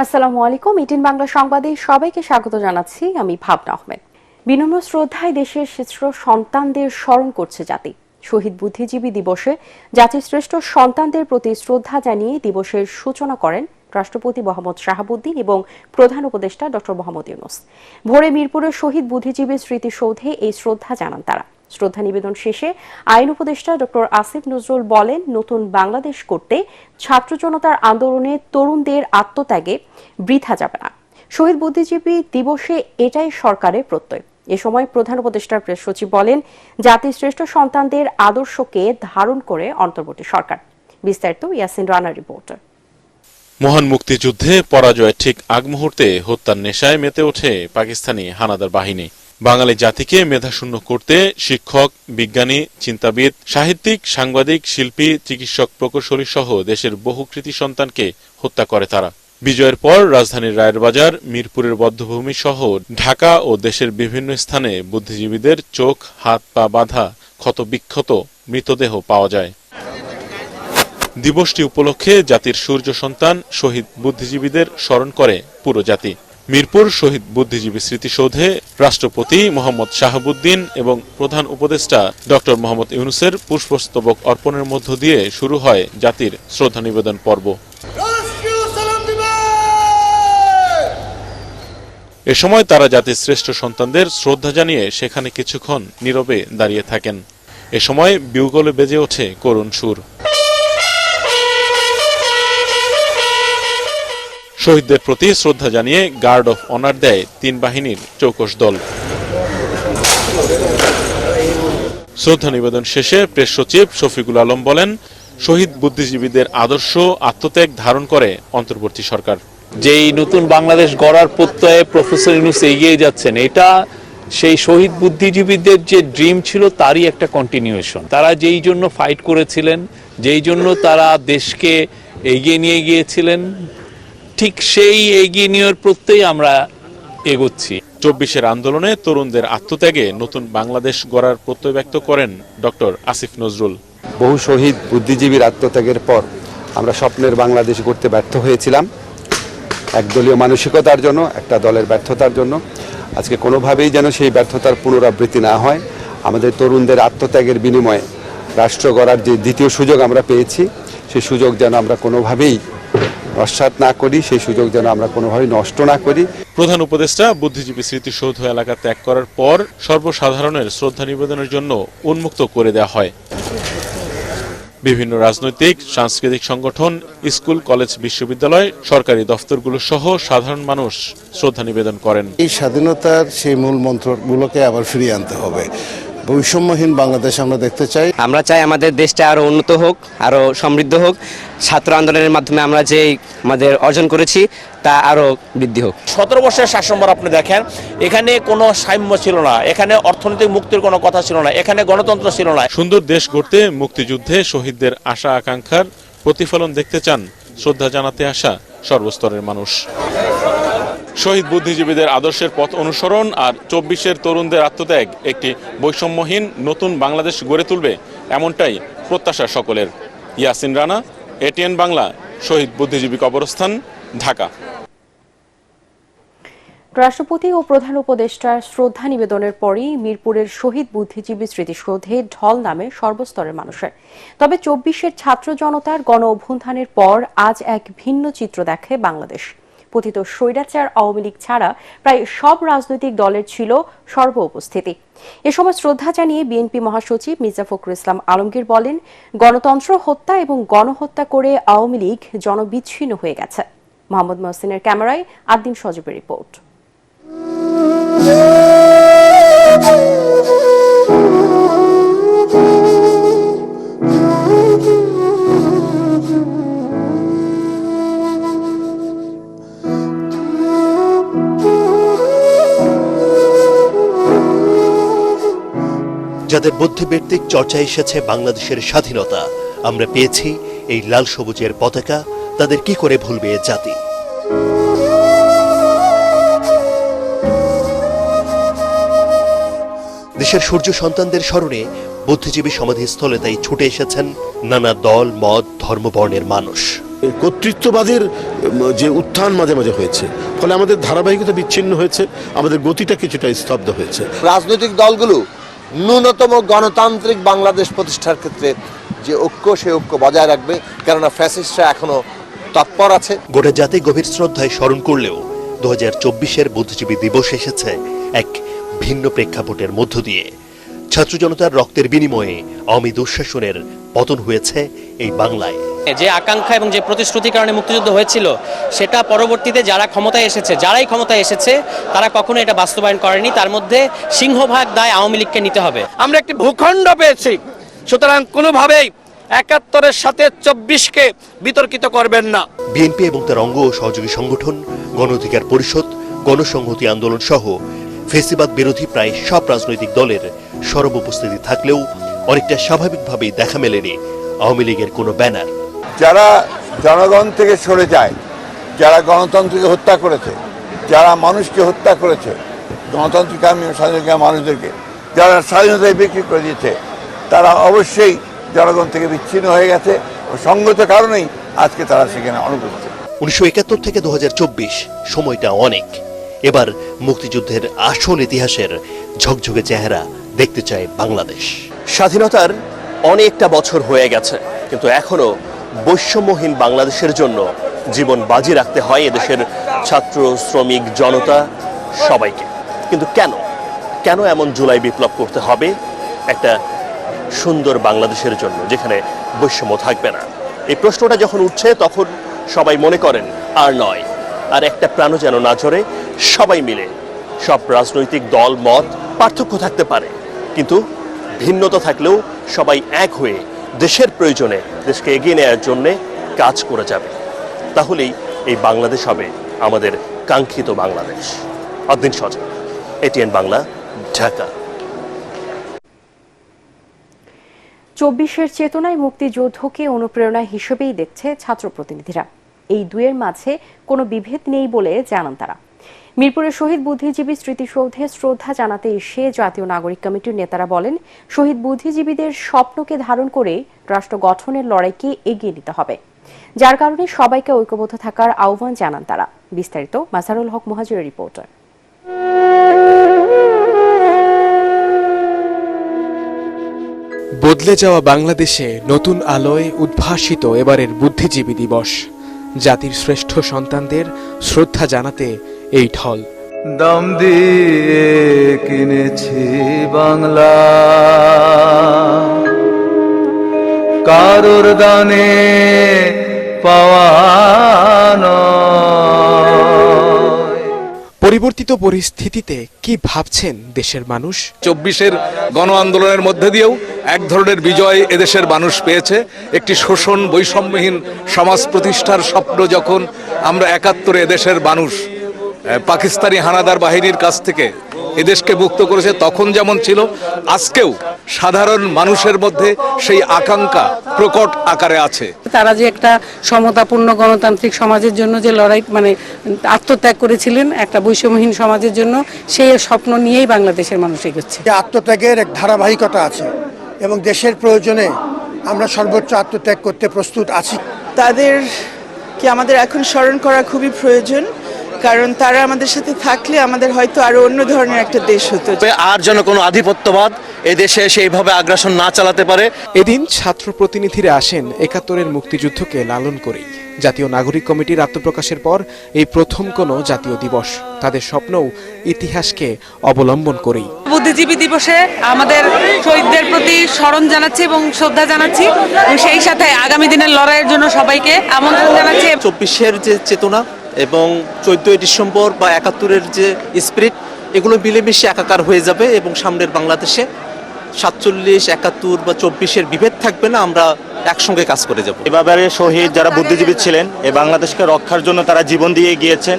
আসসালামু আলাইকুম। ইটিন বাংলা সংবাদে সবাইকে স্বাগত জানাচ্ছি। আমি ভাবনা আহমেদ। বিনম্র শ্রদ্ধায় দেশের শ্রেষ্ঠ সন্তানদের স্মরণ করছে জাতি। শহীদ বুদ্ধিজীবী দিবসে জাতির শ্রেষ্ঠ সন্তানদের প্রতি শ্রদ্ধা জানিয়ে দিবসের সূচনা করেন রাষ্ট্রপতি মোহাম্মদ শাহাবুদ্দিন এবং প্রধান উপদেষ্টা ডক্টর মোহাম্মদ ইউনূস। ভোরে মিরপুরের শহীদ বুদ্ধিজীবী স্মৃতিসৌধে এই শ্রদ্ধা জানান তারা। শ্রদ্ধা নিবেদন শেষে আইন উপদেষ্টা ডক্টর আসিফ নজরুল বলেন, নতুন বাংলাদেশ করতে ছাত্র জনতার আন্দোলনে তরুণদের আত্মত্যাগে বৃথা যাবে না। শহীদ বুদ্ধিজীবী দিবসে এটাই সরকারের প্রত্যয়। এ সময় প্রধান উপদেষ্টার প্রেস সচিব বলেন, জাতির শ্রেষ্ঠ সন্তানদের আদর্শকে ধারণ করে অন্তর্বর্তী সরকার। বিস্তারিত ইয়াসিন রানার রিপোর্ট। মহান মুক্তিযুদ্ধে পরাজয়ের ঠিক আগ মুহূর্তে হত্যার নেশায় মেতে ওঠে পাকিস্তানি হানাদার বাহিনী। বাঙালি জাতিকে মেধাশূন্য করতে শিক্ষক, বিজ্ঞানী, চিন্তাবিদ, সাহিত্যিক, সাংবাদিক, শিল্পী, চিকিৎসক, প্রকৌশলী সহ দেশের বহু কৃতি সন্তানকে হত্যা করে তারা। বিজয়ের পর রাজধানীর রায়ের বাজার, মিরপুরের বধ্যভূমি সহ ঢাকা ও দেশের বিভিন্ন স্থানে বুদ্ধিজীবীদের চোখ, হাত পা বাঁধা ক্ষতবিক্ষত মৃতদেহ পাওয়া যায়। দিবসটি উপলক্ষে জাতির সূর্য সন্তান শহীদ বুদ্ধিজীবীদের স্মরণ করে পুরো জাতি। মিরপুর শহীদ বুদ্ধিজীবী স্মৃতিসৌধে রাষ্ট্রপতি মোহাম্মদ শাহাবুদ্দিন এবং প্রধান উপদেষ্টা ডক্টর মোহাম্মদ ইউনূসের পুষ্পস্তবক অর্পণের মধ্য দিয়ে শুরু হয় জাতির শ্রদ্ধা নিবেদন পর্ব। এ সময় তারা জাতির শ্রেষ্ঠ সন্তানদের শ্রদ্ধা জানিয়ে সেখানে কিছুক্ষণ নীরবে দাঁড়িয়ে থাকেন। এ সময় বিউগলে বেজে ওঠে করুণ সুর। শহীদদের প্রতি শ্রদ্ধা জানিয়ে গার্ড অফ অনার দেয় তিন বাহিনীর চৌকস দল। শ্রদ্ধা নিবেদন শেষে প্রেস সচিব শফিকুল আলম বলেন, শহীদ বুদ্ধিজীবীদের আদর্শ আত্মত্যাগ ধারণ করে অন্তর্বর্তী সরকার। যেই নতুন বাংলাদেশ গড়ার প্রত্যয়ে প্রফেসর ইউনূস এগিয়ে যাচ্ছেন, এটা সেই শহীদ বুদ্ধিজীবীদের যে ড্রিম ছিল তারই একটা কন্টিনিউয়েশন। তারা যেই জন্য ফাইট করেছিলেন, যেই জন্য তারা দেশকে এগিয়ে নিয়ে গিয়েছিলেন, ঠিক সেই এগিয়ে নেওয়ার প্রত্যেই আমরা এগোচ্ছি। ২৪-এর আন্দোলনে তরুণদের আত্মত্যাগে নতুন বাংলাদেশ গড়ার প্রত্যয় ব্যক্ত করেন ডক্টর আসিফ নজরুল। বহু শহীদ বুদ্ধিজীবীর আত্মত্যাগের পর আমরা স্বপ্নের বাংলাদেশ গড়তে ব্যর্থ হয়েছিলাম, একদলীয় মানসিকতার জন্য, একটা দলের ব্যর্থতার জন্য। আজকে কোনোভাবেই যেন সেই ব্যর্থতার পুনরাবৃত্তি না হয়। আমাদের তরুণদের আত্মত্যাগের বিনিময়ে রাষ্ট্র গড়ার যে দ্বিতীয় সুযোগ আমরা পেয়েছি, সেই সুযোগ যেন আমরা কোনোভাবেই নস্যাৎ না করি, সেই সুযোগ যেন আমরা কোনোভাবেই নষ্ট না করি। প্রধান উপদেষ্টা বুদ্ধিজীবী স্মৃতিসৌধ এলাকা ত্যাগ করার পর সর্বসাধারণের শ্রদ্ধা নিবেদনের জন্য উন্মুক্ত করে দেওয়া হয়। বিভিন্ন রাজনৈতিক, সাংস্কৃতিক সংগঠন, স্কুল, কলেজ, বিশ্ববিদ্যালয়, সরকারি দফতরগুলো সহ সাধারণ মানুষ শ্রদ্ধা নিবেদন করেন। এই স্বাধীনতার সেই মূল মন্ত্রগুলোকে আবার ফিরিয়ে আনতে হবে। বৈষম্যহীন বাংলাদেশ আমরা দেখতে চাই। আমরা চাই আমাদের দেশটা আরো উন্নত হোক, আরো সমৃদ্ধ হোক। ছাত্র আন্দোলনের মাধ্যমে আমরা যে আমাদের অর্জন করেছি তা আরো বৃদ্ধি হোক। 17 বছরের শাসনভার আপনি দেখেন, এখানে কোনো সাম্য ছিল না, এখানে অর্থনৈতিক মুক্তির কোনো কথা ছিল না, এখানে গণতন্ত্র ছিল না। সুন্দর দেশ গড়তে মুক্তিযুদ্ধে শহীদদের আশা আকাঙ্ক্ষার প্রতিফলন দেখতে চান শ্রদ্ধা জানাতে আসা সর্বস্তরের মানুষ। শহীদ বুদ্ধিজীবীদের আদর্শের পথ অনুসরণ আর 24-এর তরুণদের আত্মত্যাগ একটি বৈষম্যহীন নতুন বাংলাদেশ গড়ে তুলবে, এমনটাই প্রত্যাশা সকলের। ইয়াসিন রানা, এটিএন বাংলা, শহীদ বুদ্ধিজীবী কবরস্থান, ঢাকা। রাষ্ট্রপতি ও প্রধান উপদেষ্টার শ্রদ্ধা নিবেদনের পরই মিরপুরের শহীদ বুদ্ধিজীবী স্মৃতিসৌধে ঢল নামে সর্বস্তরের মানুষের। তবে 24-এর ছাত্র জনতার গণ অভ্যুত্থানের পর আজ এক ভিন্ন চিত্র দেখে বাংলাদেশ। পতিত স্বৈরাচার আওয়ামী লীগ ছাড়া প্রায় সব রাজনৈতিক দলের ছিল সর্ব উপস্থিতি। এ সময় শ্রদ্ধা জানিয়ে বিএনপি মহাসচিব মির্জা ফখরুল ইসলাম আলমগীর বলেন, গণতন্ত্র হত্যা এবং গণহত্যা করে আওয়ামী লীগ জনবিচ্ছিন্ন হয়ে গেছে। মোহাম্মদ মহসিনের ক্যামেরায় আদ্দিন সজীবের রিপোর্ট। যাদের বুদ্ধিবৃত্তিক চর্চায় এসেছে বাংলাদেশের স্বাধীনতা, আমরা পেয়েছি এই লাল সবুজের পতাকা, তাদের কি করে ভুলবে জাতি। দেশের সূর্য সন্তানদের স্মরণে বুদ্ধিজীবী সমাধিস্থলে তাই ছুটে এসেছেন নানা দল, মত, ধর্মবর্ণের মানুষ। কর্তৃত্ববাদের যে উত্থান মাঝে মাঝে হয়েছে, ফলে আমাদের ধারাবাহিকতা বিচ্ছিন্ন হয়েছে, আমাদের গতিটা কিছুটা স্তব্ধ হয়েছে। রাজনৈতিক দলগুলো ন্যূনতম গণতান্ত্রিক বাংলাদেশ প্রতিষ্ঠার ক্ষেত্রে যে ঐক্য, সেই ঐক্য বজায় রাখবে, কেননা ফ্যাসিস্টরা এখনো তৎপর আছে। গোটা জাতি গভীর শ্রদ্ধায় স্মরণ করলেও 2024-এর বুদ্ধিজীবী দিবস এসেছে এক ভিন্ন প্রেক্ষাপটের মধ্য দিয়ে। ছাত্র জনতার রক্তের বিনিময়ে আওয়ামী দুঃশাসনের পতন হয়েছে এই বাংলায়। যে আকাঙ্ক্ষা এবং যে প্রতিশ্রুতির কারণে মুক্তিযুদ্ধ হয়েছিল, সেটা পরবর্তীতে যারাই ক্ষমতায় এসেছে তারা কখনো এটা বাস্তবায়ন করেনি। তার মধ্যে সিংহভাগ দায় আওয়ামী লীগকে নিতে হবে। আমরা একটি ভূখণ্ড পেয়েছি, সুতরাং কোনোভাবেই 71-এর সাথে 24-কে বিতর্কিত করবেন না। বিএনপি এবং তার অঙ্গ ও সহযোগী সংগঠন, গণ অধিকার পরিষদ, গণসংহতি আন্দোলন সহ ফেসিবাদ বিরোধী প্রায় সব রাজনৈতিক দলের সরব উপস্থিতি থাকলেও অনেকটা স্বাভাবিকভাবেই দেখা মেলেনি আওয়ামী লীগের কোনো ব্যানার। যারা জনগণ থেকে সরে যায়, যারা গণতন্ত্রকে হত্যা করেছে, যারা মানুষকে হত্যা করেছে, গণতান্ত্রিক স্বাধীনতা মানুষদেরকে যারা স্বাধীনতায় বিক্রি করে দিয়েছে, তারা অবশ্যই জনগণ থেকে বিচ্ছিন্ন হয়ে গেছে ও সঙ্গত কারণেই আজকে তারা সেখানে অনুপস্থিত। 1971 থেকে 2024 সময়টা অনেক। এবার মুক্তিযুদ্ধের আসল ইতিহাসের ঝকঝকে চেহারা দেখতে চায় বাংলাদেশ। স্বাধীনতার অনেকটা বছর হয়ে গেছে, কিন্তু এখনো বৈষম্যহীন বাংলাদেশের জন্য জীবন বাজি রাখতে হয় এদেশের ছাত্র, শ্রমিক, জনতা সবাইকে। কিন্তু কেন এমন জুলাই বিপ্লব করতে হবে একটা সুন্দর বাংলাদেশের জন্য, যেখানে বৈষম্য থাকবে না? এই প্রশ্নটা যখন উঠছে তখন সবাই মনে করেন আর নয়, আর একটা প্রাণও যেন না ঝরে। সবাই মিলে, সব রাজনৈতিক দল মত পার্থক্য থাকতে পারে, কিন্তু ভিন্নতা থাকলেও সবাই এক হয়ে দেশের প্রয়োজনে দেশকে এগিয়ে নেওয়ার জন্য কাজ করে যাবে। তাহলেই এই বাংলাদেশ হবে আমাদের কাঙ্ক্ষিত বাংলাদেশ। অদ্দিন সজল, এটিএন বাংলা, ঢাকা। 24-এর চেতনায় মুক্তিযুদ্ধকে অনুপ্রেরণা হিসেবেই দেখছে ছাত্র প্রতিনিধিরা। এই দুয়ের মাঝে কোনো বিভেদ নেই বলে জানান তারা। মিরপুরের শহীদ বুদ্ধিজীবী স্মৃতিসৌধে শ্রদ্ধা জানাতে এসে জাতীয় নাগরিক কমিটির নেতারা বলেন, শহীদ বুদ্ধিজীবীদের স্বপ্নকে ধারণ করে রাষ্ট্র গঠনের লড়াইকে এগিয়ে নিতে হবে, যার কারণে সবাইকে ঐক্যবদ্ধ থাকার আহ্বান জানান তারা। বিস্তারিত মাসারুল হক মুহাজিরের রিপোর্টার। বদলে যাওয়া বাংলাদেশে নতুন আলোয় উদ্ভাসিত এবারের বুদ্ধিজীবী দিবস। জাতির শ্রেষ্ঠ সন্তানদের শ্রদ্ধা জানাতে এই ঢল। দাম দিয়ে কিনেছি বাংলা, কারোর দানে পাওয়া পরিবর্তিত পরিস্থিতিতে কি ভাবছেন দেশের মানুষ? 24-এর গণ আন্দোলনের মধ্যে দিয়েও এক ধরনের বিজয় এদেশের মানুষ পেয়েছে। একটি শোষণ বৈষম্যহীন সমাজ প্রতিষ্ঠার স্বপ্ন যখন আমরা 71-এ এদেশের মানুষ পাকিস্তানি হানাদার বাহিনীর কাছ থেকে এদেশকে মুক্ত করেছে, তখন যেমন ছিল, আজকেও সাধারণ মানুষের মধ্যে সেই আকাঙ্ক্ষা প্রকট আকারে আছে। তারা যে একটা সমতাপূর্ণ গণতান্ত্রিক সমাজের জন্য যে লড়াই আত্মত্যাগ করেছিলেন, একটা বৈষম্যহীন সমাজের জন্য, সেই স্বপ্ন নিয়েই বাংলাদেশের মানুষ এগোচ্ছে। আত্মত্যাগের এক ধারাবাহিকতা আছে এবং দেশের প্রয়োজনে আমরা সর্বোচ্চ আত্মত্যাগ করতে প্রস্তুত আছি। তাদেরকে আমাদের এখন স্মরণ করা খুবই প্রয়োজন, কারণ তারা আমাদের সাথে থাকলে আমাদের হয়তো আরো অন্য ধরনের একটা দেশ হতো। আর যেন কোনো আধিপত্যবাদ এই দেশে সেইভাবে আগ্রাসন না চালাতে পারে। এদিন ছাত্র প্রতিনিধিরা আসেন 71-এর মুক্তিযুদ্ধকে লালন করেই। জাতীয় নাগরিক কমিটির আত্মপ্রকাশের পর এই প্রথম কোনো জাতীয় দিবস। তাদের স্বপ্নও ইতিহাসকে অবলম্বন করেই। বুদ্ধিজীবী দিবসে আমাদের শহীদদের প্রতি স্মরণ জানাচ্ছি এবং শ্রদ্ধা জানাচ্ছি, এবং সেই সাথে আগামী দিনের লড়াইয়ের জন্য সবাইকে আমন্ত্রণ জানাচ্ছি। 24-এর যে চেতনা এবং 14ই ডিসেম্বর বা 71-এর যে স্পিরিট, এগুলো মিলেমিশে একাকার হয়ে যাবে এবং সামনের বাংলাদেশে 47, 71 বা 24-এর বিভেদ থাকবে না। আমরা একসঙ্গে কাজ করে যাব। এবারে শহীদ যারা বুদ্ধিজীবী ছিলেন, এই বাংলাদেশকে রক্ষার জন্য তারা জীবন দিয়ে গিয়েছেন।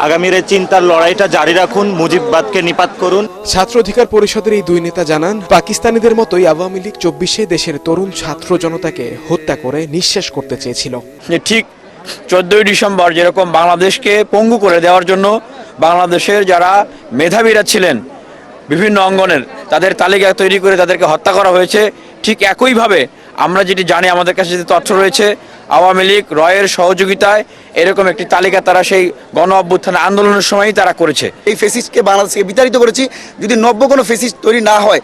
আগামীর এই চিন্তার লড়াইটা জারি রাখুন, মুজিববাদকে নিপাত করুন। ছাত্র অধিকার পরিষদের এই দুই নেতা জানান, পাকিস্তানিদের মতোই আওয়ামী লীগ 24-এ দেশের তরুণ ছাত্র জনতাকে হত্যা করে নিঃশেষ করতে চেয়েছিল। ঠিক 14ই ডিসেম্বর যেরকম বাংলাদেশকে পঙ্গু করে দেওয়ার জন্য বাংলাদেশের যারা মেধাবীরা ছিলেন বিভিন্ন অঙ্গনের, তাদের তালিকা তৈরি করে তাদেরকে হত্যা করা হয়েছে, ঠিক একইভাবে আমরা যেটি জানি, আমাদের কাছে যে তথ্য রয়েছে, আওয়ামী লীগ রয়ের সহযোগিতায় এরকম একটি তালিকা তারা সেই গণ অভ্যুত্থান আন্দোলনের সময়ই তারা করেছে। এই ফেসিস্টকে বাংলাদেশকে বিতাড়িত করেছি। যদি নব্য কোনো ফেসিস্ট তৈরি না হয়,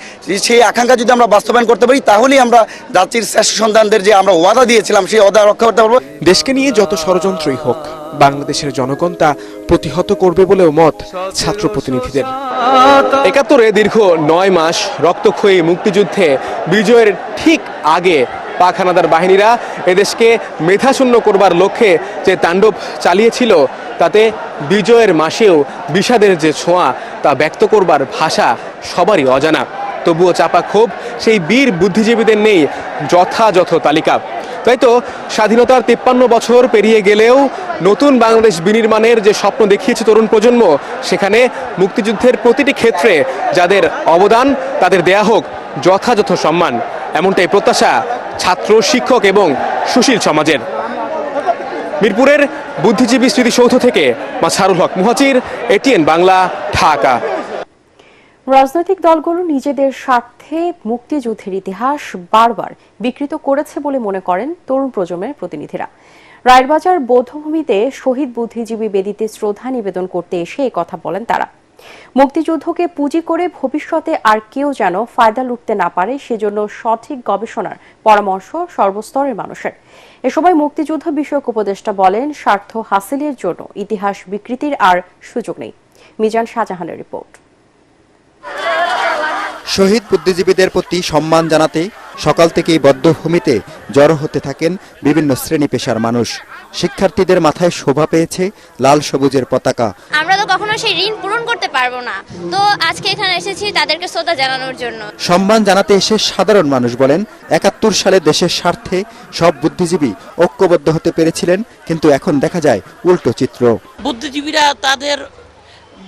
সেই আকাঙ্ক্ষা যদি আমরা বাস্তবায়ন করতে পারি, তাহলেই আমরা জাতির শ্রেষ্ঠ সন্তানদের যে আমরা ওয়াদা দিয়েছিলাম সেই ওয়াদা রক্ষা করতে পারবো। দেশকে নিয়ে যত ষড়যন্ত্রই হোক, বাংলাদেশের জনগণ তা প্রতিহত করবে বলেও মত ছাত্র প্রতিনিধিদের। ৭১-এ দীর্ঘ ৯ মাস রক্তক্ষয়ী মুক্তিযুদ্ধে বিজয়ের ঠিক আগে পাক হানাদার বাহিনীরা এদেশকে মেধাশূন্য করবার লক্ষ্যে যে তাণ্ডব চালিয়েছিল, তাতে বিজয়ের মাসেও বিষাদের যে ছোঁয়া তা ব্যক্ত করবার ভাষা সবারই অজানা। তবুও চাপা ক্ষোভ সেই বীর বুদ্ধিজীবীদের নেই যথাযথ তালিকা। তাই তো স্বাধীনতার ৫৩ বছর পেরিয়ে গেলেও নতুন বাংলাদেশ বিনির্মাণের যে স্বপ্ন দেখিয়েছে তরুণ প্রজন্ম, সেখানে মুক্তিযুদ্ধের প্রতিটি ক্ষেত্রে যাদের অবদান তাদের দেয়া হোক যথাযথ সম্মান, এমনটাই প্রত্যাশা ছাত্র, শিক্ষক এবং সুশীল সমাজের। মিরপুরের বুদ্ধিজীবী স্মৃতিসৌধ থেকে মাছারুল হক মুহাজির, এটিএন বাংলা, ঢাকা। রাজনৈতিক দলগুলো নিজেদের স্বার্থে মুক্তিযুদ্ধের ইতিহাস বারবার বিকৃত করেছে বলে মনে করেন তরুণ প্রজন্মের প্রতিনিধিরা। রায়েরবাজার বৌদ্ধভূমিতে শহীদ বুদ্ধিজীবী বেদিতে শ্রদ্ধা নিবেদন করতে এসে এই কথা বলেন তারা। মুক্তিযুদ্ধকে পুঁজি করে ভবিষ্যতে আর কেউ যেন ফায়দা লুটতে না পারে, সেজন্য সঠিক গবেষণার পরামর্শ সর্বস্তরের মানুষের। এ সময় মুক্তিযুদ্ধ বিষয়ক উপদেষ্টা বলেন, স্বার্থ হাসিলের জন্য ইতিহাস বিকৃতির আর সুযোগ নেই। মিজান শাহজাহানের রিপোর্ট। শহীদ বুদ্ধিজীবীদের প্রতি সম্মান জানাতে সকাল থেকেই বদ্ধভূমিতে জড়ো হতে থাকেন বিভিন্ন শ্রেণী পেশার মানুষ। শিক্ষার্থীদের মাথায় শোভা পেয়েছে লাল সবুজের পতাকা। আমরা তো কখনো সেই ঋণ পূরণ করতে পারবো না, তো আজকে এখানে এসেছি তাদেরকে শ্রদ্ধা জানানোর জন্য। সম্মান জানাতে এসে সাধারণ মানুষ বলেন, ৭১ সালে দেশের স্বার্থে সব বুদ্ধিজীবী ঐক্যবদ্ধ হতে পেরেছিলেন, কিন্তু এখন দেখা যায় উল্টো চিত্র। বুদ্ধিজীবীরা তাদের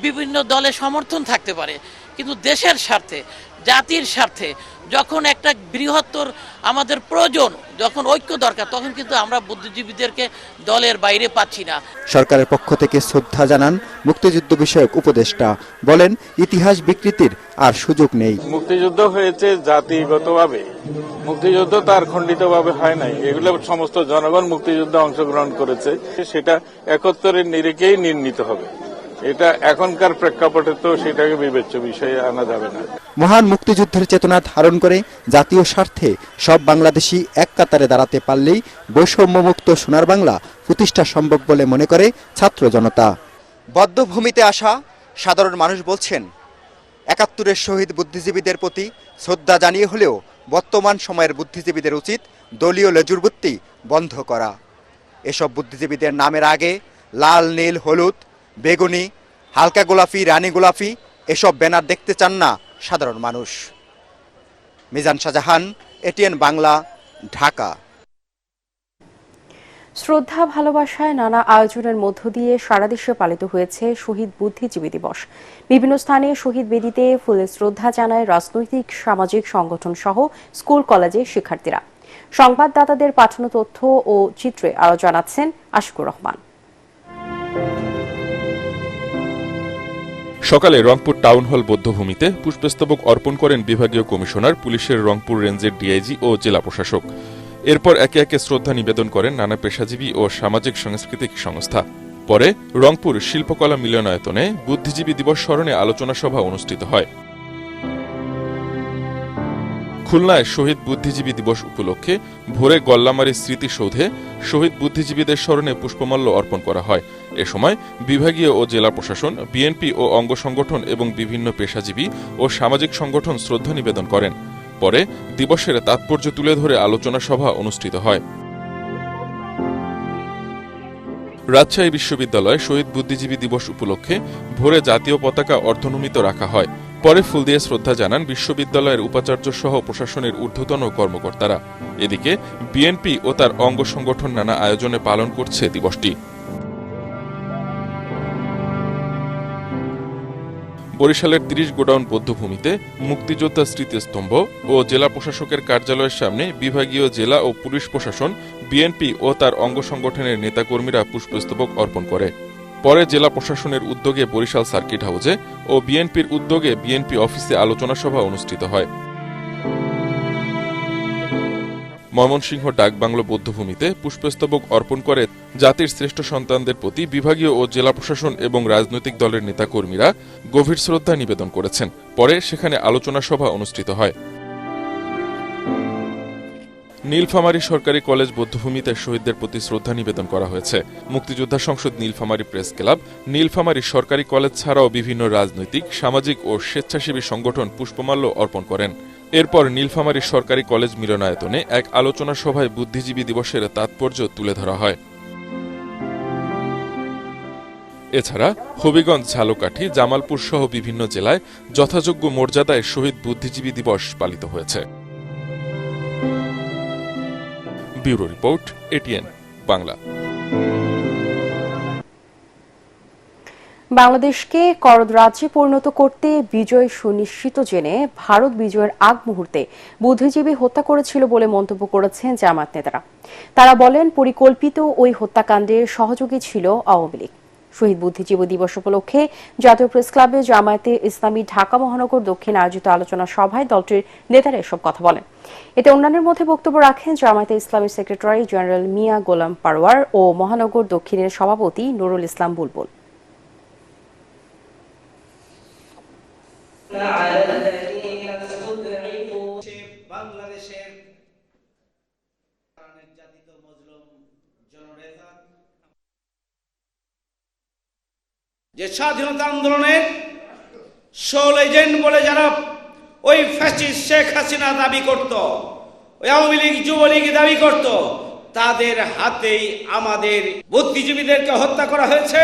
বিভিন্ন দলে সমর্থন থাকতে পারে, কিন্তু দেশের স্বার্থে, জাতির স্বার্থে যখন একটা বৃহত্তর আমাদের প্রয়োজন, যখন ঐক্য দরকার, তখন কিন্তু আমরা বুদ্ধিজীবীদেরকে দলের বাইরে পাচ্ছি না। সরকারের পক্ষ থেকে শ্রদ্ধা জানান মুক্তিযুদ্ধ বিষয়ক উপদেষ্টা, বলেন ইতিহাস বিকৃতির আর সুযোগ নেই। মুক্তিযুদ্ধ হয়েছে জাতিগতভাবে, মুক্তিযুদ্ধ তার খণ্ডিতভাবে হয় নাই। এগুলো সমস্ত জনগণ মুক্তিযুদ্ধে অংশগ্রহণ করেছে, সেটা ৭১-এর নিরিখেই নির্ণীত হবে। এটা এখনকার প্রেক্ষাপটে তো সেটাকে বিবেচ্য বিষয়ে আনা যাবে না। মহান মুক্তিযুদ্ধের চেতনা ধারণ করে জাতীয় স্বার্থে সব বাংলাদেশি এক কাতারে দাঁড়াতে পারলেই বৈষম্যমুক্ত সোনার বাংলা প্রতিষ্ঠা সম্ভব বলে মনে করে ছাত্র জনতা। বদ্ধভূমিতে আসা সাধারণ মানুষ বলছেন, ৭১-এর শহীদ বুদ্ধিজীবীদের প্রতি শ্রদ্ধা জানিয়ে হলেও বর্তমান সময়ের বুদ্ধিজীবীদের উচিত দলীয় লেজুরবৃত্তি বন্ধ করা। এসব বুদ্ধিজীবীদের নামের আগে লাল, নীল, হলুদ, বেগুনি, হালকা গোলাপি, রানী গোলাপি এসব ব্যানার দেখতে চান না সাধারণ মানুষ। মিজান শাহজাহান, এটিএন বাংলা, ঢাকা। শ্রদ্ধা ভালোবাসায় নানা আয়োজনের মধ্য দিয়ে সারা দেশে পালিত হয়েছে শহীদ বুদ্ধিজীবী দিবস। বিভিন্ন স্থানে শহীদ বেদিতে ফুলের শ্রদ্ধা জানায় রাজনৈতিক, সামাজিক সংগঠন সহ স্কুল কলেজের শিক্ষার্থীরা। সংবাদদাতাদের পাঠানো তথ্য ও চিত্রে আরো জানাচ্ছেন আশিকুর রহমান। সকালে রংপুর টাউন হল বৌদ্ধভূমিতে পুষ্পস্তবক অর্পণ করেন বিভাগীয় কমিশনার, পুলিশের রংপুর রেঞ্জের ডিআইজি ও জেলা প্রশাসক। এরপর একে একে শ্রদ্ধা নিবেদন করেন নানা পেশাজীবী ও সামাজিক সাংস্কৃতিক সংস্থা। পরে রংপুর শিল্পকলা মিলনায়তনে বুদ্ধিজীবী দিবস স্মরণে আলোচনা সভা অনুষ্ঠিত হয়। খুলনায় শহীদ বুদ্ধিজীবী দিবস উপলক্ষে ভোরে গল্লামারী স্মৃতিসৌধে শহীদ বুদ্ধিজীবীদের স্মরণে পুষ্পমাল্য অর্পণ করা হয়। এ সময় বিভাগীয় ও জেলা প্রশাসন, বিএনপি ও অঙ্গ সংগঠন এবং বিভিন্ন পেশাজীবী ও সামাজিক সংগঠন শ্রদ্ধা নিবেদন করেন। পরে দিবসের তাৎপর্য তুলে ধরে আলোচনা সভা অনুষ্ঠিত হয়। রাজশাহী বিশ্ববিদ্যালয়ে শহীদ বুদ্ধিজীবী দিবস উপলক্ষে ভোরে জাতীয় পতাকা অর্ধনমিত রাখা হয়। পরে ফুল দিয়ে শ্রদ্ধা জানান বিশ্ববিদ্যালয়ের উপাচার্য সহ প্রশাসনের ঊর্ধ্বতন কর্মকর্তারা। এদিকে বিএনপি ও তার অঙ্গ সংগঠন নানা আয়োজনে পালন করছে দিবসটি। বরিশালের ৩০ গোডাউন বৌদ্ধভূমিতে মুক্তিযোদ্ধা স্মৃতিস্তম্ভ ও জেলা প্রশাসকের কার্যালয়ের সামনে বিভাগীয়, জেলা ও পুলিশ প্রশাসন, বিএনপি ও তার অঙ্গ সংগঠনের নেতাকর্মীরা পুষ্পস্তবক অর্পণ করে। পরে জেলা প্রশাসনের উদ্যোগে বরিশাল সার্কিট হাউসে ও বিএনপির উদ্যোগে বিএনপি অফিসে আলোচনা সভা অনুষ্ঠিত হয়। ময়মনসিংহ ডাকবাংলো বৌদ্ধভূমিতে পুষ্পস্তবক অর্পণ করে জাতির শ্রেষ্ঠ সন্তানদের প্রতি বিভাগীয় ও জেলা প্রশাসন এবং রাজনৈতিক দলের নেতাকর্মীরা গভীর শ্রদ্ধা নিবেদন করেছেন। পরে সেখানে আলোচনা সভা অনুষ্ঠিত হয়। নীলফামারী সরকারি কলেজ বৌদ্ধভূমিতে শহীদদের প্রতি শ্রদ্ধা নিবেদন করা হয়েছে। মুক্তিযোদ্ধা সংসদ নীলফামারী প্রেস ক্লাব, নীলফামারী সরকারি কলেজ ছাড়াও বিভিন্ন রাজনৈতিক, সামাজিক ও স্বেচ্ছাসেবী সংগঠন পুষ্পমাল্য অর্পণ করেন। এরপর নীলফামারী সরকারি কলেজ মিলনায়তনে এক আলোচনা সভায় বুদ্ধিজীবী দিবসের তাৎপর্য তুলে ধরা হয়। এছাড়া হবিগঞ্জ, ঝালকাঠি, জামালপুর সহ বিভিন্ন জেলায় যথাযোগ্য মর্যাদায় শহীদ বুদ্ধিজীবী দিবস পালিত হয়েছে। Bureau report, ATN Bangla. বাংলাদেশকে করদ রাজ্যে পরিণত করতে বিজয় সুনিশ্চিত জেনে ভারত বিজয়ের আগ মুহূর্তে বুদ্ধিজীবী হত্যা করেছিল বলে মন্তব্য করেছেন জামায়াত নেতারা। তারা বলেন, পরিকল্পিত ওই হত্যাকাণ্ডে সহযোগী ছিল আওয়ামী লীগ। শহীদ বুদ্ধিজীবী দিবস উপলক্ষে জাতীয় প্রেস ক্লাবে জামায়াতে ইসলামী ঢাকা মহানগর দক্ষিণ আয়োজিত আলোচনা সভায় দলটির নেতারা এসব কথা বলেন। এতে অন্যান্যের মধ্যে বক্তব্য রাখেন জামায়াতে ইসলামীর সেক্রেটারি জেনারেল মিয়া গোলাম পারওয়ার ও মহানগর দক্ষিণের সভাপতি নুরুল ইসলাম বুলবুল। যে স্বাধীনতা আন্দোলনের সোল এজেন্ট বলে যারা ওই ফ্যাসিস্ট শেখ হাসিনা দাবি করত, ওই আওয়ামী লীগ, যুবলীগ দাবি করত, তাদের হাতেই আমাদের বুদ্ধিজীবীদেরকে হত্যা করা হয়েছে।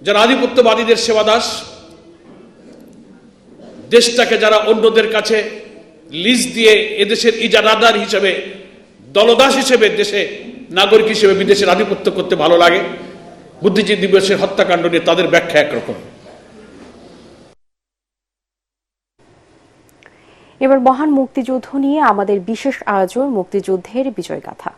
যারা আধিপত্যবাদীদের সেবাদাস, দেশটাকে যারা অন্যদের কাছে লিজ দিয়ে এদেশের ইজারাদার হিসেবে, দলদাস হিসেবে, দেশে নাগরিক হিসেবে বিদেশের আধিপত্য করতে ভালো লাগে, বুদ্ধিজীবী দিবসের হত্যাকাণ্ড নিয়ে তাদের ব্যাখ্যা একরকম। এবার মহান মুক্তিযুদ্ধ নিয়ে আমাদের বিশেষ আয়োজন মুক্তিযুদ্ধের বিজয়গাথা।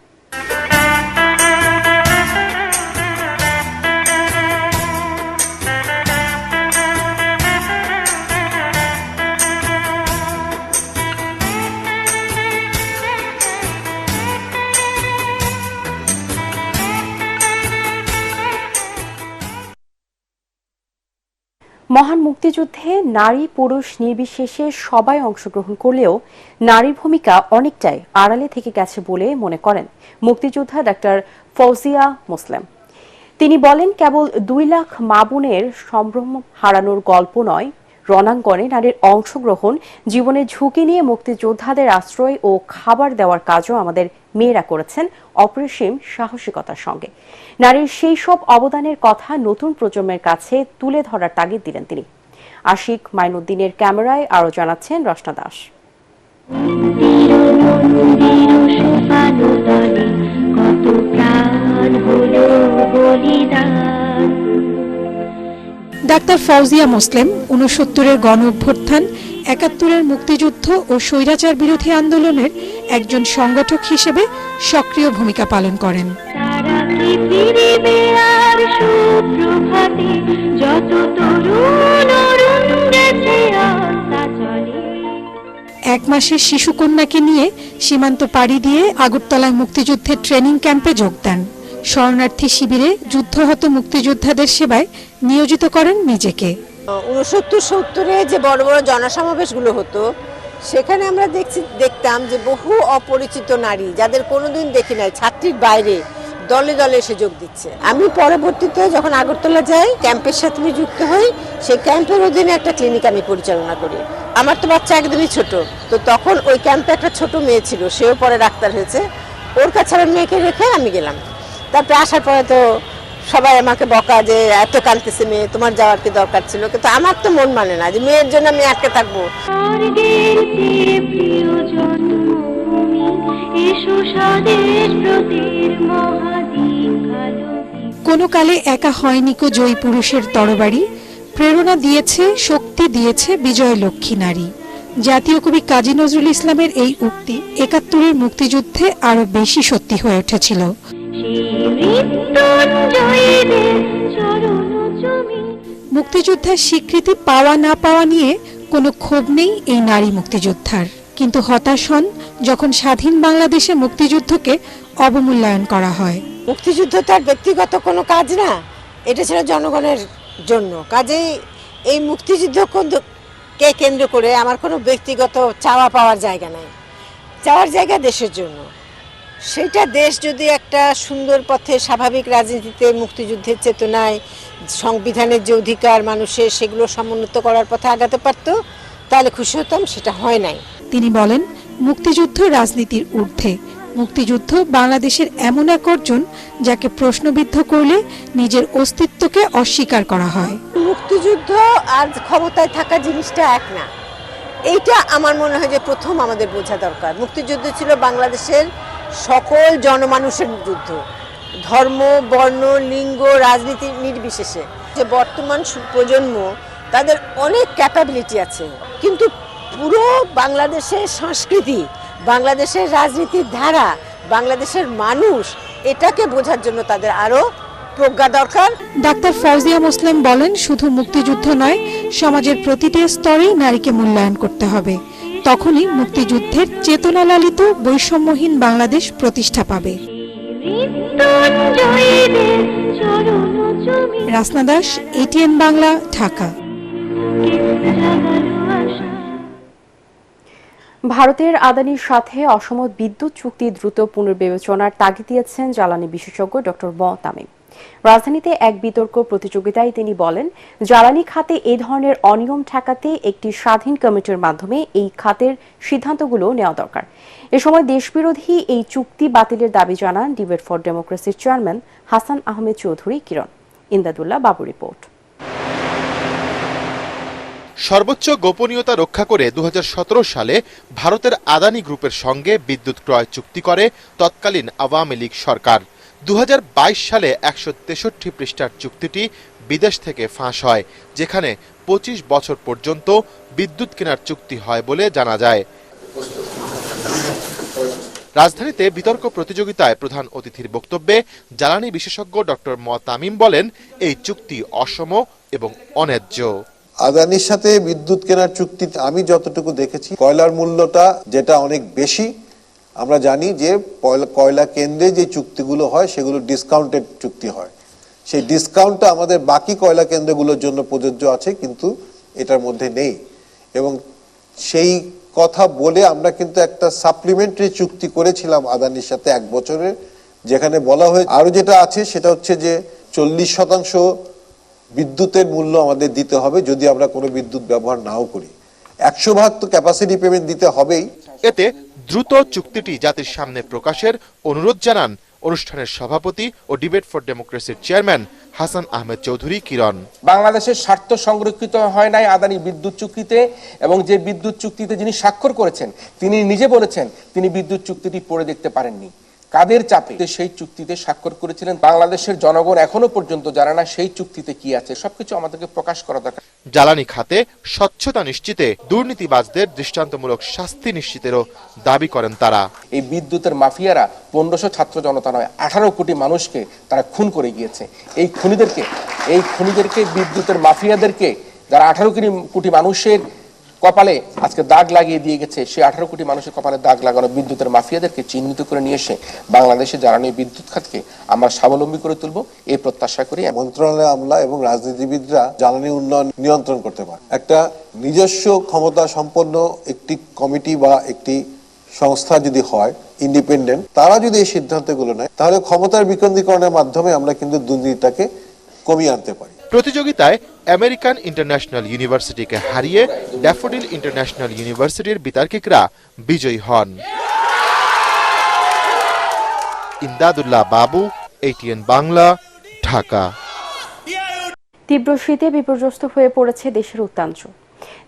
মহান মুক্তিযুদ্ধে নারী পুরুষ নির্বিশেষে সবাই অংশগ্রহণ করলেও নারীর ভূমিকা অনেকটাই আড়ালে থেকে গেছে বলে মনে করেন মুক্তিযোদ্ধা ডাক্তার ফৌজিয়া মুসলেম। তিনি বলেন, কেবল 2 লাখ মা বোনের সম্ভ্রম হারানোর গল্প নয়, রণাঙ্গনে নারীর অংশগ্রহণ, জীবনের ঝুঁকি নিয়ে মুক্তিযোদ্ধাদের আশ্রয় ও খাবার দেওয়ার কাজও আমাদের মেয়েরা করেছেন অপরিসীম সাহসিকতার সঙ্গে। নারীর সেই সব অবদানের কথা নতুন প্রজন্মের কাছে তুলে ধরার তাগিদ দিলেন তিনি। আশিক মাইনুদ্দিনের ক্যামেরায় আরও জানাচ্ছেন রচনা দাস। ডাক্তার ফৌজিয়া মুসলেম 69-এর গণ অভ্যুত্থান, 71-এর মুক্তিযুদ্ধ ও স্বৈরাচার বিরোধী আন্দোলনের একজন সংগঠক হিসেবে সক্রিয় ভূমিকা পালন করেন। এক মাসের শিশুকন্যাকে নিয়ে সীমান্ত পাড়ি দিয়ে আগরতলায় মুক্তিযুদ্ধের ট্রেনিং ক্যাম্পে যোগ দেন। শরণার্থী শিবিরে যুদ্ধহত মুক্তিযোদ্ধাদের সেবায় নিয়োজিত করেন নিজেকে। 69-70-এ যে বড় বড় জনসমাবেশগুলো হতো, সেখানে আমরা দেখতাম যে বহু অপরিচিত নারী, যাদের কোনোদিন দেখি নাই, ছাত্রীর বাইরে দলে দলে এসে যোগ দিচ্ছে। আমি পরবর্তীতে যখন আগরতলা যাই, ক্যাম্পের সাথে আমি যুক্ত হই। সেই ক্যাম্পের অধীনে একটা ক্লিনিক আমি পরিচালনা করি। আমার তো বাচ্চা একদমই ছোট, তো তখন ওই ক্যাম্পে একটা ছোট মেয়ে ছিল, সেও পরে ডাক্তার হয়েছে। ওর কাছে আমার মেয়েকে রেখে আমি গেলাম। তারপরে আসার পরে তো সবাই আমাকে বকা যে এত কাঁদতেছে মেয়ে, তোমার যাওয়ার কি দরকার ছিল? কিন্তু আমার তো মন মানে না যে মেয়ের জন্য আমি আটকে থাকবো। কোনো কালে একা হয়নি কো জয়ী পুরুষের তরবারি, প্রেরণা দিয়েছে, শক্তি দিয়েছে বিজয় লক্ষ্মী নারী। জাতীয় কবি কাজী নজরুল ইসলামের এই উক্তি 71-এর মুক্তিযুদ্ধে আরো বেশি সত্যি হয়ে উঠেছিল। মুক্তিযোদ্ধার স্বীকৃতি পাওয়া না পাওয়া নিয়ে কোনো ক্ষোভ নেই এই নারী মুক্তিযোদ্ধার, কিন্তু হতাশ হন যখন স্বাধীন বাংলাদেশে মুক্তিযুদ্ধকে অবমূল্যায়ন করা হয়। মুক্তিযুদ্ধ তার ব্যক্তিগত কোনো কাজ না, এটা ছিল জনগণের জন্য। কাজেই এই মুক্তিযুদ্ধকে কেন্দ্র করে আমার কোনো ব্যক্তিগত চাওয়া পাওয়ার জায়গা নাই। চাওয়ার জায়গা দেশের জন্য। সেটা দেশ যদি একটা সুন্দর পথে স্বাভাবিক রাজনীতিতে মুক্তিযুদ্ধের চেতনায় সংবিধানের যে অধিকার মানুষের সেগুলো সমুন্নত করার পথে আগাতে পারত, তাহলে খুশি হতাম। সেটা হয় নাই। তিনি বলেন, মুক্তিযুদ্ধ রাজনীতির ঊর্ধ্বে। মুক্তিযুদ্ধ বাংলাদেশের এমন এক অর্জন যাকে প্রশ্নবিদ্ধ করলে নিজের অস্তিত্বকে অস্বীকার করা হয়। মুক্তিযুদ্ধ আর ক্ষমতায় থাকা জিনিসটা এক না, এইটা আমার মনে হয় যে প্রথম আমাদের বোঝা দরকার। মুক্তিযুদ্ধ ছিল বাংলাদেশের সকল জনমানুষের যুদ্ধ, ধর্ম, বর্ণ, লিঙ্গ, রাজনীতি নির্বিশেষে। যে বর্তমান প্রজন্ম তাদের অনেক ক্যাপাবিলিটি আছে, কিন্তু পুরো বাংলাদেশের সংস্কৃতি, বাংলাদেশের রাজনীতির ধারা, বাংলাদেশের মানুষ, এটাকে বোঝার জন্য তাদের আরো প্রজ্ঞা দরকার। ডাক্তার ফৌজিয়া মুসলিম বলেন, শুধু মুক্তিযুদ্ধ নয়, সমাজের প্রতিটি স্তরেই নারীকে মূল্যায়ন করতে হবে। তখনই মুক্তিযুদ্ধের চেতনালালিত বৈষম্যহীন বাংলাদেশ প্রতিষ্ঠা পাবে। রাসনা দাস, এটিএন বাংলা, ঢাকা। ভারতের আদানির সাথে অসম বিদ্যুৎ চুক্তি দ্রুত পুনর্বিবেচনার তাগিদ দিয়েছেন জ্বালানি বিশেষজ্ঞ ডক্টর ম তামিম। রাজধানীতে এক বিতর্ক প্রতিযোগিতায় তিনি বলেন, জ্বালানি খাতে এই ধরনের অনিয়ম ঠেকাতে একটি স্বাধীন কমিটির মাধ্যমে এই খাতের সিদ্ধান্তগুলো নেওয়া দরকার। এ সময় দেশবিরোধী এই চুক্তি বাতিলের দাবি জানান ডিবেট ফর ডেমোক্রেসির চেয়ারম্যান হাসান আহমেদ চৌধুরী কিরণ। ইমদাদুল্লাহ বাবু রিপোর্ট। সর্বোচ্চ গোপনীয়তা রক্ষা করে 2017 সালে ভারতের আদানি গ্রুপের সঙ্গে বিদ্যুৎ ক্রয় চুক্তি করে তৎকালীন আওয়ামী লীগ সরকার। 2022 সালে 163 পৃষ্ঠার চুক্তিটি বিদেশ থেকে ফাঁস হয়, যেখানে 25 বছর পর্যন্ত বিদ্যুৎ কেনার চুক্তি হয় বলে জানা যায়। রাজধানীতে বিতর্ক প্রতিযোগিতায় প্রধান অতিথির বক্তব্যে জ্বালানি বিশেষজ্ঞ ডক্টর ম তামিম বলেন, এই চুক্তি অসম এবং অন্যায্য। আদানির সাথে বিদ্যুৎ কেনার চুক্তি আমি যতটুকু দেখেছি, কয়লার মূল্যটা যেটা অনেক বেশি। আমরা জানি যে কয়লা কেন্দ্রে যে চুক্তিগুলো হয় সেগুলো ডিসকাউন্টেড চুক্তি হয়। সেই ডিসকাউন্টটা আমাদের বাকি কয়লা কেন্দ্রগুলোর জন্য প্রযোজ্য আছে, কিন্তু এটার মধ্যে নেই। এবং সেই কথা বলে আমরা কিন্তু একটা সাপ্লিমেন্টারি চুক্তি করেছিলাম আদানির সাথে 1 বছরের, যেখানে বলা হয়েছে আরো যেটা আছে সেটা হচ্ছে যে 40% বিদ্যুতের মূল্য আমাদের দিতে হবে যদি আমরা কোনো বিদ্যুৎ ব্যবহার নাও করি। 100% তো ক্যাপাসিটি পেমেন্ট দিতে হবেই। এতে দ্রুত চুক্তিটি জাতির সামনে প্রকাশের অনুরোধ জানান অনুষ্ঠানের সভাপতি ও ডিবেট ফর ডেমোক্রেসির চেয়ারম্যান হাসান আহমেদ চৌধুরী কিরণ। বাংলাদেশের স্বার্থ সংরক্ষিত হয় নাই আদানি বিদ্যুৎ চুক্তিতে, এবং যে বিদ্যুৎ চুক্তিতে যিনি স্বাক্ষর করেছেন তিনি নিজে বলেছেন তিনি বিদ্যুৎ চুক্তিটি পড়ে দেখতে পারেননি। কাদের চাপে সেই চুক্তিতে স্বাক্ষর করেছিলেন বাংলাদেশের জনগণ এখনো পর্যন্ত জানে না সেই চুক্তিতে কি আছে। সবকিছু আমাদেরকে প্রকাশ করা দরকার। জ্বালানি খাতে স্বচ্ছতা নিশ্চিতে দুর্নীতিবাজদের দৃষ্টান্তমূলক শাস্তি নিশ্চিতেরও দাবি করেন তারা। এই বিদ্যুতের মাফিয়ারা 1500 ছাত্র জনতা নয়, 18 কোটি মানুষকে তারা খুন করে গিয়েছে। এই খুনিদেরকে বিদ্যুতের মাফিয়াদেরকে, যারা 18 কোটি মানুষের কপালে আজকে দাগ লাগিয়ে দিয়ে গেছে, সেই 18 কোটি মানুষের কপালে দাগ লাগানো বিদ্যুতের মাফিয়াদেরকে চিহ্নিত করে নিয়ে এসে বাংলাদেশে জ্বালানি বিদ্যুৎ খাতকে আমরা স্বাবলম্বী করে তুলব, এই প্রত্যাশা করি। মন্ত্রণালয় আমলা এবং রাজনীতিবিদরা জ্বালানি উন্নয়ন নিয়ন্ত্রণ করতে পারে। একটা নিজস্ব ক্ষমতা সম্পন্ন একটি কমিটি বা একটি সংস্থা যদি হয় ইন্ডিপেন্ডেন্ট, তারা যদি এই সিদ্ধান্তগুলো নেয়, তাহলে ক্ষমতার বিকেন্দ্রীকরণের মাধ্যমে আমরা কিন্তু দুর্নীতিটাকে কমিয়ে আনতে পারি। প্রতিযোগিতায় আমেরিকান ইন্টারন্যাশনাল ইউনিভার্সিটিকে হারিয়ে ড্যাফোডিল ইন্টারন্যাশনাল ইউনিভার্সিটির বিতার্কিকরা বিজয়ী হন। ইমদাদুল্লাহ বাবু, এটিএন বাংলা, ঢাকা। তীব্র শীতে বিপর্যস্ত হয়ে পড়েছে দেশের উত্তরাঞ্চল।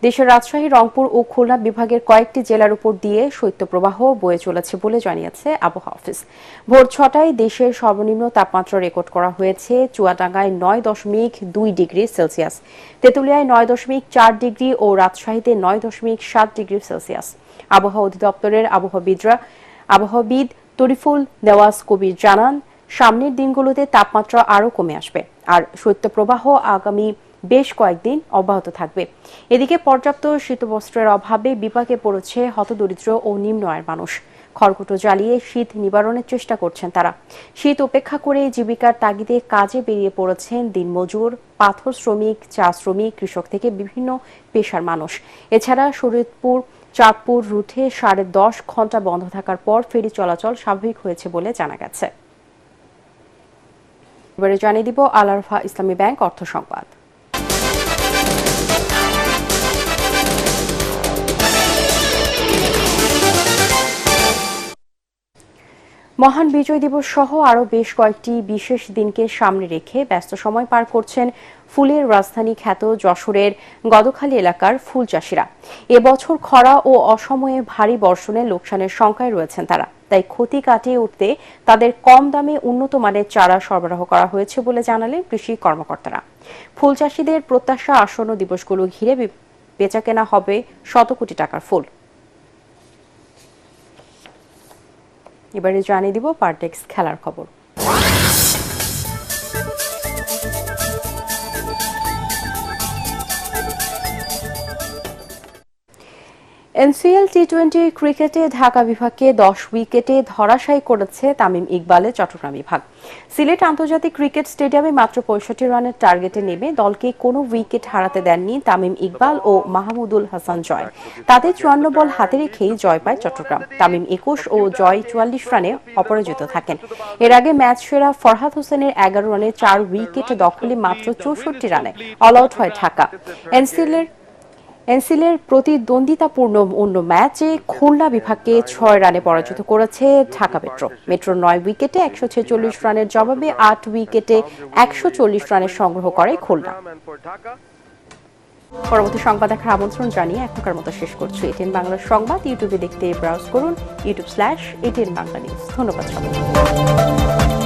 দেশের রাজশাহী, রংপুর ও খুলনা বিভাগের কয়েকটি জেলার উপর দিয়ে শৈত্যপ্রবাহ বয়ে চলেছে বলে জানিয়েছে আবহাওয়া অফিস। ভোর 6টায় দেশের সর্বনিম্ন তাপমাত্রা রেকর্ড করা হয়েছে চুয়াডাঙ্গায় 9.2 ডিগ্রি সেলসিয়াস, তেঁতুলিয়ায় 9.4 ডিগ্রি ও রাজশাহীতে 9.7 ডিগ্রি সেলসিয়াস। আবহাওয়া অধিদপ্তরের আবহাওয়াবিদ তরিফুল নেওয়াজ কবির জানান, সামনের দিনগুলোতে তাপমাত্রা আরও কমে আসবে আর শৈত্যপ্রবাহ আগামী বেশ কয়েকদিন অব্যাহত থাকবে। এদিকে পর্যাপ্ত শীতবস্ত্রের অভাবে বিপাকে পড়েছে হতদরিদ্র ও নিম্ন আয়ের মানুষ। খড়কুটো জ্বালিয়ে শীত নিবারণের চেষ্টা করছেন তারা। শীত উপেক্ষা করে জীবিকার তাগিদে কাজে বেরিয়ে পড়েছেন দিনমজুর, পাথর শ্রমিক, চা শ্রমিক, কৃষক থেকে বিভিন্ন পেশার মানুষ। এছাড়া শরীয়তপুর চাঁদপুর রুটে 10.5 ঘন্টা বন্ধ থাকার পর ফেরি চলাচল স্বাভাবিক হয়েছে বলে জানা গেছে। এবারে জানিয়ে দিব আল আরফা ইসলামী ব্যাংক অর্থ সংবাদ। মহান বিজয় দিবস সহ আরও বেশ কয়েকটি বিশেষ দিনকে সামনে রেখে ব্যস্ত সময় পার করছেন ফুলের রাজধানী খ্যাত যশোরের গদখালী এলাকার ফুল চাষিরা। এবছর খরা ও অসময়ে ভারী বর্ষণে লোকসানের শঙ্কায় রয়েছেন তারা। তাই ক্ষতি কাটিয়ে উঠতে তাদের কম দামে উন্নত মানের চারা সরবরাহ করা হয়েছে বলে জানালেন কৃষি কর্মকর্তারা। ফুল চাষিদের প্রত্যাশা আসন্ন দিবসগুলো ঘিরে বেচাকেনা হবে শত কোটি টাকার ফুল। এবারে জানিয়ে দিব পারটেক্স খেলার খবর। এনসিএল টি-20 ক্রিকেটে ঢাকা বিভাগকে 10 উইকেটে ধরাশায়ী করেছে তামিম ইকবালের চট্টগ্রাম বিভাগ। সিলেট আন্তর্জাতিক ক্রিকেট স্টেডিয়ামে মাত্র 65 রানের টার্গেটে নেমে দলকে কোনো উইকেট হারাতে দেননি তামিম ইকবাল ও মাহমুদুল হাসান জয়। তাদের 54 বল হাতে রেখেই জয় পায় চট্টগ্রাম। তামিম 21 ও জয় 44 রানে অপরাজিত থাকেন। এর আগে ম্যাচ সেরা ফরহাদ হোসেনের 11 রানে 4 উইকেট দখলে মাত্র 64 রানে অল আউট হয় ঢাকা। এনসিএলের প্রতিদ্বন্দ্বিতাপূর্ণ অন্য ম্যাচে খুলনা বিভাগকে 6 রানে পরাজিত করেছে ঢাকা মেট্রো। মেট্রো 9 উইকেটে 146 রানের জবাবে 8 উইকেটে 140 রানের সংগ্রহ করে খুলনা। পরবর্তী সংবাদ দেখার আমন্ত্রণ জানিয়ে এখনকার মতো শেষ করছি। এটিএন বাংলার সংবাদ ইউটিউবে দেখতে ব্রাউজ করুন youtube/ATN Bangla News। ধন্যবাদ সবাইকে।